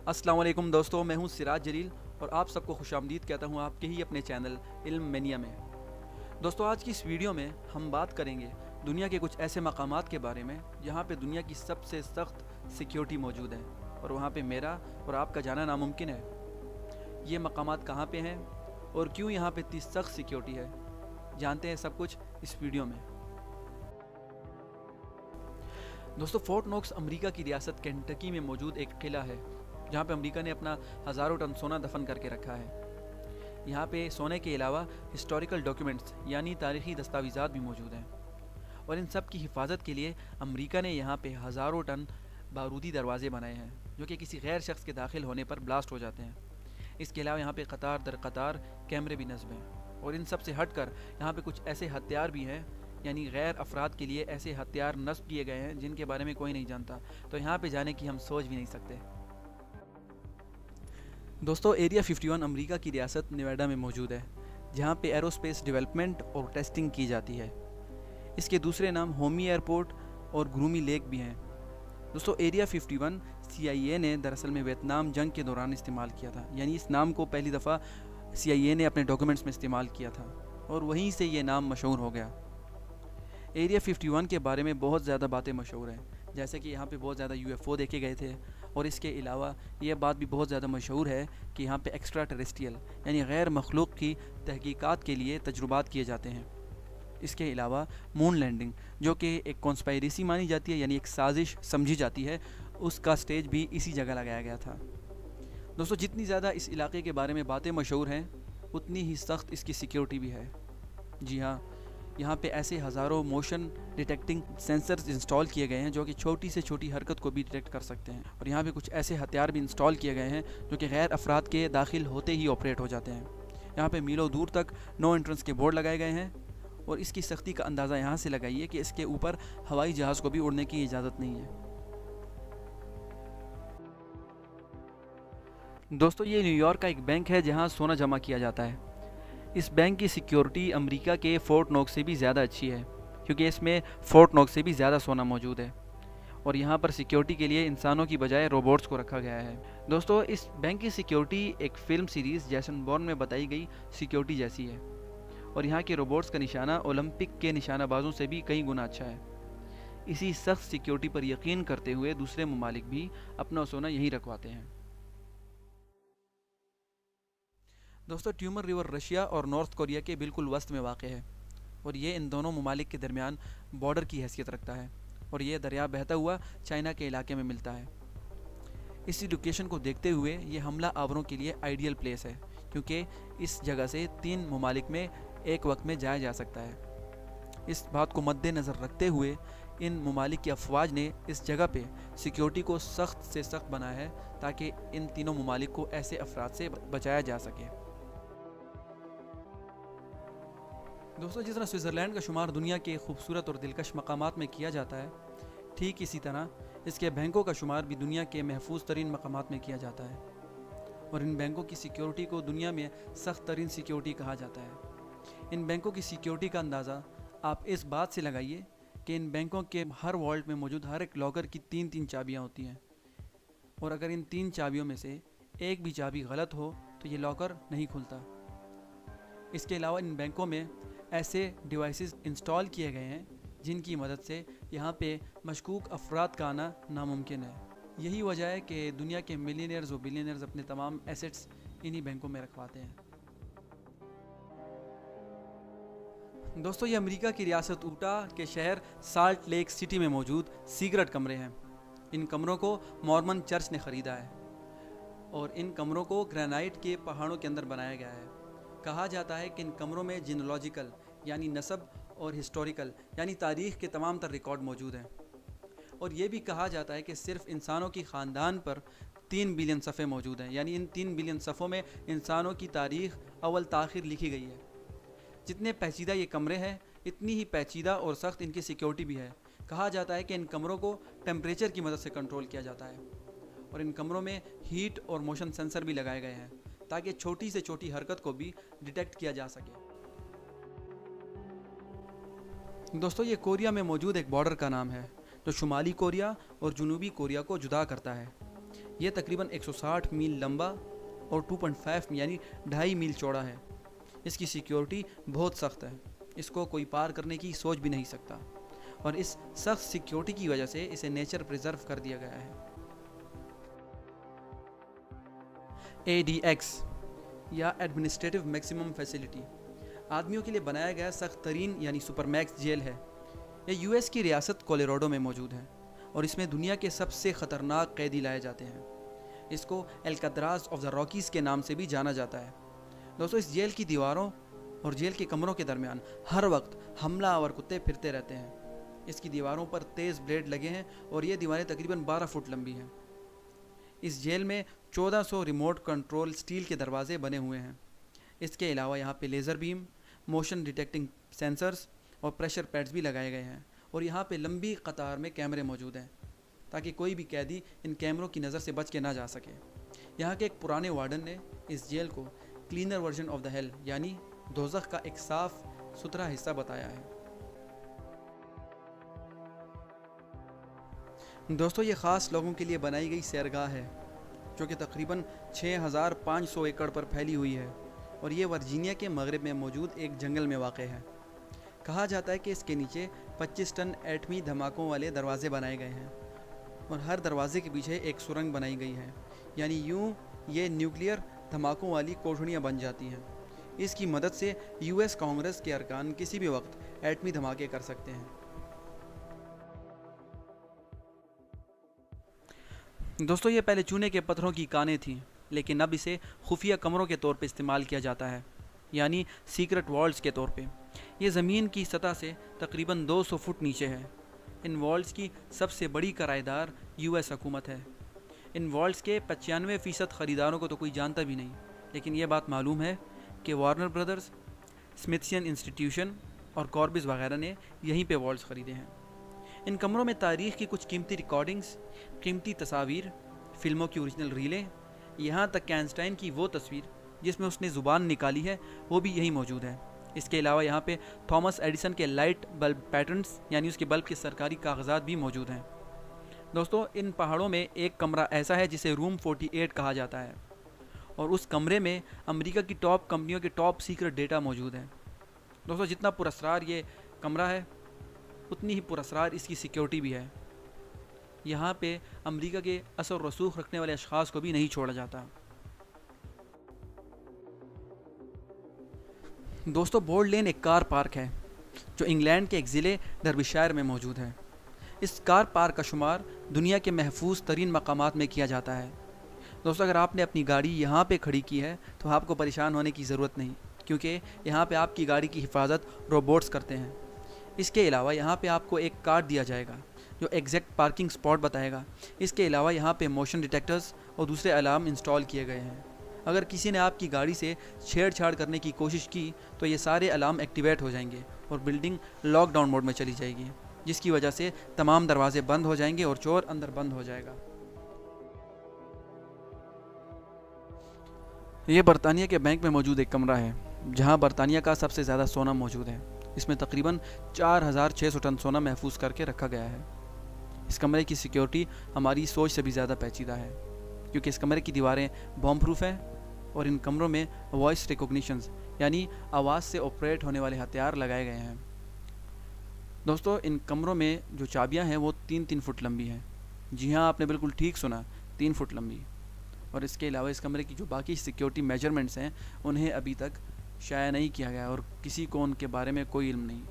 अस्सलाम वालेकुम दोस्तों, मैं हूं सिराज जलील और आप सबको खुशामदीद कहता हूं आपके ही अपने चैनल इल्म मेनिया में। दोस्तों, आज की इस वीडियो में हम बात करेंगे दुनिया के कुछ ऐसे मकामात के बारे में जहां पे दुनिया की सबसे सख्त सिक्योरिटी मौजूद है और वहां पे मेरा और आपका जाना नामुमकिन है। ये मकामात कहां पे हैं और क्यों यहाँ पे इतनी सख्त सिक्योरिटी है, जानते हैं सब कुछ इस वीडियो में। दोस्तों, फोर्ट नोक्स अमेरिका की रियासत केंटकी में मौजूद एक किला है जहाँ पे अमेरिका ने अपना हज़ारों टन सोना दफन करके रखा है। यहाँ पे सोने के अलावा हिस्टोरिकल डॉक्यूमेंट्स यानी तारीख़ी दस्तावेज़ात भी मौजूद हैं और इन सब की हिफाजत के लिए अमेरिका ने यहाँ पे हज़ारों टन बारूदी दरवाजे बनाए हैं जो कि किसी गैर शख्स के दाखिल होने पर ब्लास्ट हो जाते हैं। इसके अलावा यहाँ पे कतार दर कतार कैमरे भी नस्ब हैं और इन सब से हट कर यहाँ पे कुछ ऐसे हथियार भी हैं, यानी गैर अफराद के लिए ऐसे हथियार नस्ब किए गए हैं जिनके बारे में कोई नहीं जानता। तो यहाँ पे जाने की हम सोच भी नहीं सकते। दोस्तों, एरिया 51 अमेरिका की रियासत नेवाडा में मौजूद है जहाँ पे एरोस्पेस डेवलपमेंट और टेस्टिंग की जाती है। इसके दूसरे नाम होमी एयरपोर्ट और ग्रूमी लेक भी हैं। दोस्तों, एरिया 51 CIA ने दरअसल में वियतनाम जंग के दौरान इस्तेमाल किया था, यानी इस नाम को पहली दफ़ा CIA ने अपने डॉक्यूमेंट्स में इस्तेमाल किया था और वहीं से ये नाम मशहूर हो गया। एरिया 51 के बारे में बहुत ज़्यादा बातें मशहूर हैं, जैसे कि यहाँ पे बहुत ज़्यादा UFO देखे गए थे और इसके अलावा ये बात भी बहुत ज़्यादा मशहूर है कि यहाँ पे एक्स्ट्रा टेरेस्ट्रियल यानी गैर मखलूक की तहकीकात के लिए तजुर्बात किए जाते हैं। इसके अलावा मून लैंडिंग, जो कि एक कॉन्स्पायरेसी मानी जाती है, यानी एक साजिश समझी जाती है, उसका स्टेज भी इसी जगह लगाया गया था। दोस्तों, जितनी ज़्यादा इस इलाके के बारे में बातें मशहूर हैं उतनी ही सख्त इसकी सिक्योरिटी भी है। जी हाँ, यहाँ पे ऐसे हज़ारों मोशन डिटेक्टिंग सेंसर्स इंस्टॉल किए गए हैं जो कि छोटी से छोटी हरकत को भी डिटेक्ट कर सकते हैं और यहाँ पे कुछ ऐसे हथियार भी इंस्टॉल किए गए हैं जो कि गैर अफराद के दाखिल होते ही ऑपरेट हो जाते हैं। यहाँ पे मीलों दूर तक नो एंट्रेंस के बोर्ड लगाए गए हैं और इसकी सख्ती का अंदाज़ा यहाँ से लगाइए कि इसके ऊपर हवाई जहाज़ को भी उड़ने की इजाज़त नहीं है। दोस्तों, ये न्यूयॉर्क का एक बैंक है जहाँ सोना जमा किया जाता है। इस बैंक की सिक्योरिटी अमेरिका के फोर्ट नोक्स से भी ज़्यादा अच्छी है क्योंकि इसमें फोर्ट नोक्स से भी ज़्यादा सोना मौजूद है और यहाँ पर सिक्योरिटी के लिए इंसानों की बजाय रोबोट्स को रखा गया है। दोस्तों, इस बैंक की सिक्योरिटी एक फ़िल्म सीरीज़ जैसन बॉर्न में बताई गई सिक्योरिटी जैसी है और यहाँ के रोबोट्स का निशाना ओलंपिक के निशानाबाजों से भी कई गुना अच्छा है। इसी सख्त सिक्योरिटी पर यकीन करते हुए दूसरे ममालिक भी अपना सोना यहीं रखवाते हैं। दोस्तों, ट्यूमर रिवर रशिया और नॉर्थ कोरिया के बिल्कुल वस्त में वाक़ है और ये इन दोनों ममालिक के दरमियान बॉर्डर की हैसियत रखता है और ये दरिया बहता हुआ चाइना के इलाके में मिलता है। इसी लोकेशन को देखते हुए ये हमला आवरों के लिए आइडियल प्लेस है क्योंकि इस जगह से 3 ममालिक में एक वक्त में जाया जा सकता है। इस बात को मद्देनज़र रखते हुए इन ममालिक की अफवाज ने इस जगह पे सिक्योरिटी को सख्त से सख्त बनाया है ताकि इन तीनों ममालिक को ऐसे अफराद से बचाया जा सके। दोस्तों, जिस तरह स्विट्ज़रलैंड का शुमार दुनिया के खूबसूरत और दिलकश मकामात में किया जाता है, ठीक इसी तरह इसके बैंकों का शुमार भी दुनिया के महफूज तरीन मकामात में किया जाता है और इन बैंकों की सिक्योरिटी को दुनिया में सख्त तरीन सिक्योरिटी कहा जाता है। इन बैंकों की सिक्योरिटी का अंदाज़ा आप इस बात से लगाइए कि इन बैंकों के हर वॉल्ट में मौजूद हर एक लॉकर की 3-3 चाबियाँ होती हैं और अगर इन 3 चाबियों में से एक भी चाबी गलत हो तो ये लॉकर नहीं खुलता। इसके अलावा इन बैंकों में ऐसे डिवाइसेस इंस्टॉल किए गए हैं जिनकी मदद से यहाँ पे मशकूक अफराद का आना नामुमकिन है। यही वजह है कि दुनिया के मिलियनियर्स और बिलियनियर्स अपने तमाम एसेट्स इन्हीं बैंकों में रखवाते हैं। दोस्तों, ये अमेरिका की रियासत ऊटा के शहर साल्ट लेक सिटी में मौजूद सीक्रेट कमरे हैं। इन कमरों को मॉर्मन चर्च ने ख़रीदा है और इन कमरों को ग्रेनाइट के पहाड़ों के अंदर बनाया गया है। कहा जाता है कि इन कमरों में जीनोलॉजिकल यानी नस्ब और हिस्टोरिकल यानी तारीख़ के तमाम तर रिकॉर्ड मौजूद हैं और ये भी कहा जाता है कि सिर्फ इंसानों की ख़ानदान पर 3 बिलियन सफ़े मौजूद हैं, यानी इन 3 बिलियन सफ़ों में इंसानों की तारीख़ अव्वल ताख़िर लिखी गई है। जितने पेचीदा ये कमरे हैं इतनी ही पेचीदा और सख्त इनकी सिक्योरिटी भी है। कहा जाता है कि इन कमरों को टेम्परेचर की मदद से कंट्रोल किया जाता है और इन कमरों में हीट और मोशन सेंसर भी लगाए गए हैं ताकि छोटी से छोटी हरकत को भी डिटेक्ट किया जा सके। दोस्तों, ये कोरिया में मौजूद एक बॉर्डर का नाम है जो शुमाली कोरिया और जनूबी कोरिया को जुदा करता है। یہ تقریباً 160 میل لمبا اور 2.5 یعنی 2.5 میل چوڑا ہے۔ اس کی سیکیورٹی بہت سخت ہے، اس کو کوئی پار کرنے کی سوچ بھی نہیں سکتا، اور اس سخت سیکیورٹی کی وجہ سے اسے نیچر پریزرو کر دیا گیا ہے۔ ADX یا ایڈمنسٹریٹو میکسیمم فیسلٹی آدمیوں کے لیے بنایا گیا سخت ترین یعنی سپر میکس جیل ہے۔ یہ US کی ریاست کولیراڈو میں موجود ہے اور اس میں دنیا کے سب سے خطرناک قیدی لائے جاتے ہیں۔ اس کو الکاتراز آف دا راکیز کے نام سے بھی جانا جاتا ہے۔ دوستو، اس جیل کی دیواروں اور جیل کے کمروں کے درمیان ہر وقت حملہ آور کتے پھرتے رہتے ہیں۔ اس کی دیواروں پر تیز بلیڈ لگے ہیں اور یہ دیواریں تقریباً 12 فٹ لمبی ہیں۔ اس جیل میں 1400 ریموٹ کنٹرول سٹیل کے دروازے بنے ہوئے ہیں۔ اس کے علاوہ یہاں پہ laser beam, motion detecting censors اور پریشر پیڈز بھی لگائے گئے ہیں، اور یہاں پہ لمبی قطار میں کیمرے موجود ہیں تاکہ کوئی بھی قیدی ان کیمروں کی نظر سے بچ کے نہ جا سکے۔ یہاں کے ایک پرانے وارڈن نے اس جیل کو cleaner version of the hell یعنی دوزخ کا ایک صاف ستھرا حصہ بتایا ہے۔ دوستو، یہ خاص لوگوں کے لیے بنائی گئی سیرگاہ ہے جو کہ تقریباً 6500 ایکڑ پر پھیلی ہوئی ہے، اور یہ ورجینیا کے مغرب میں موجود ایک جنگل میں واقع ہے۔ کہا جاتا ہے کہ اس کے نیچے 25 ٹن ایٹمی دھماکوں والے دروازے بنائے گئے ہیں، اور ہر دروازے کے پیچھے ایک سرنگ بنائی گئی ہے، یعنی یوں یہ نیوکلیئر دھماکوں والی کوٹھڑیاں بن جاتی ہیں۔ اس کی مدد سے US کانگریس کے ارکان کسی بھی وقت ایٹمی دھماکے کر سکتے ہیں۔ دوستو، یہ پہلے چونے کے پتھروں کی کانیں تھیں، لیکن اب اسے خفیہ کمروں کے طور پہ استعمال کیا جاتا ہے، یعنی سیکرٹ والز کے طور پہ۔ یہ زمین کی سطح سے تقریباً 200 فٹ نیچے ہے۔ ان والز کی سب سے بڑی کرایہ دار US حکومت ہے۔ ان والز کے 95% خریداروں کو تو کوئی جانتا بھی نہیں، لیکن یہ بات معلوم ہے کہ وارنر برادرز، اسمتھسین انسٹیٹیوشن اور کاربز وغیرہ نے یہیں پہ والز خریدے ہیں۔ ان کمروں میں تاریخ کی کچھ قیمتی ریکارڈنگز، قیمتی تصاویر، فلموں کی اوریجنل ریلیں، یہاں تک کہ آئنسٹائن کی وہ تصویر جس میں اس نے زبان نکالی ہے وہ بھی یہیں موجود ہے۔ اس کے علاوہ یہاں پہ تھامس ایڈیسن کے لائٹ بلب پیٹرنز یعنی اس کے بلب کے سرکاری کاغذات بھی موجود ہیں۔ دوستو، ان پہاڑوں میں ایک کمرہ ایسا ہے جسے روم 48 کہا جاتا ہے، اور اس کمرے میں امریکہ کی ٹاپ کمپنیوں کے ٹاپ سیکرٹ ڈیٹا موجود ہے۔ دوستو، جتنا پراسرار یہ کمرہ ہے اتنی ہی پراسرار اس کی سیکیورٹی بھی ہے۔ یہاں پہ امریکہ کے اثر و رسوخ رکھنے والے اشخاص کو بھی نہیں چھوڑا جاتا۔ دوستو، بورڈ لین ایک کار پارک ہے جو انگلینڈ کے ایک ضلع ڈربیشائر میں موجود ہے۔ اس کار پارک کا شمار دنیا کے محفوظ ترین مقامات میں کیا جاتا ہے۔ دوستو، اگر آپ نے اپنی گاڑی یہاں پہ کھڑی کی ہے تو آپ کو پریشان ہونے کی ضرورت نہیں، کیونکہ یہاں پہ آپ کی گاڑی کی حفاظت روبوٹس کرتے ہیں۔ اس کے علاوہ یہاں پہ آپ کو ایک کارڈ دیا جائے گا جو ایگزیکٹ پارکنگ سپاٹ بتائے گا۔ اس کے علاوہ یہاں پہ موشن ڈیٹیکٹرز اور دوسرے الارم انسٹال کیے گئے ہیں۔ اگر کسی نے آپ کی گاڑی سے چھیڑ چھاڑ کرنے کی کوشش کی تو یہ سارے الارم ایکٹیویٹ ہو جائیں گے اور بلڈنگ لاک ڈاؤن موڈ میں چلی جائے گی، جس کی وجہ سے تمام دروازے بند ہو جائیں گے اور چور اندر بند ہو جائے گا۔ یہ برطانیہ کے بینک میں موجود ایک کمرہ ہے جہاں برطانیہ کا سب سے زیادہ سونا موجود ہے۔ اس میں تقریباً 4600 ٹن سونا محفوظ کر کے رکھا گیا ہے۔ اس کمرے کی سیکیورٹی ہماری سوچ سے بھی زیادہ پیچیدہ ہے، کیونکہ اس کمرے کی دیواریں بام پروف ہیں اور ان کمروں میں وائس ریکگنیشنز یعنی آواز سے آپریٹ ہونے والے ہتھیار لگائے گئے ہیں۔ دوستو، ان کمروں میں جو چابیاں ہیں وہ 3 فٹ لمبی ہیں۔ جی ہاں، آپ نے بالکل ٹھیک سنا، 3 فٹ لمبی۔ اور اس کے علاوہ اس کمرے کی جو باقی سیکیورٹی میجرمنٹس ہیں انہیں ابھی تک شائع نہیں کیا گیا اور کسی کو ان کے بارے میں کوئی علم نہیں۔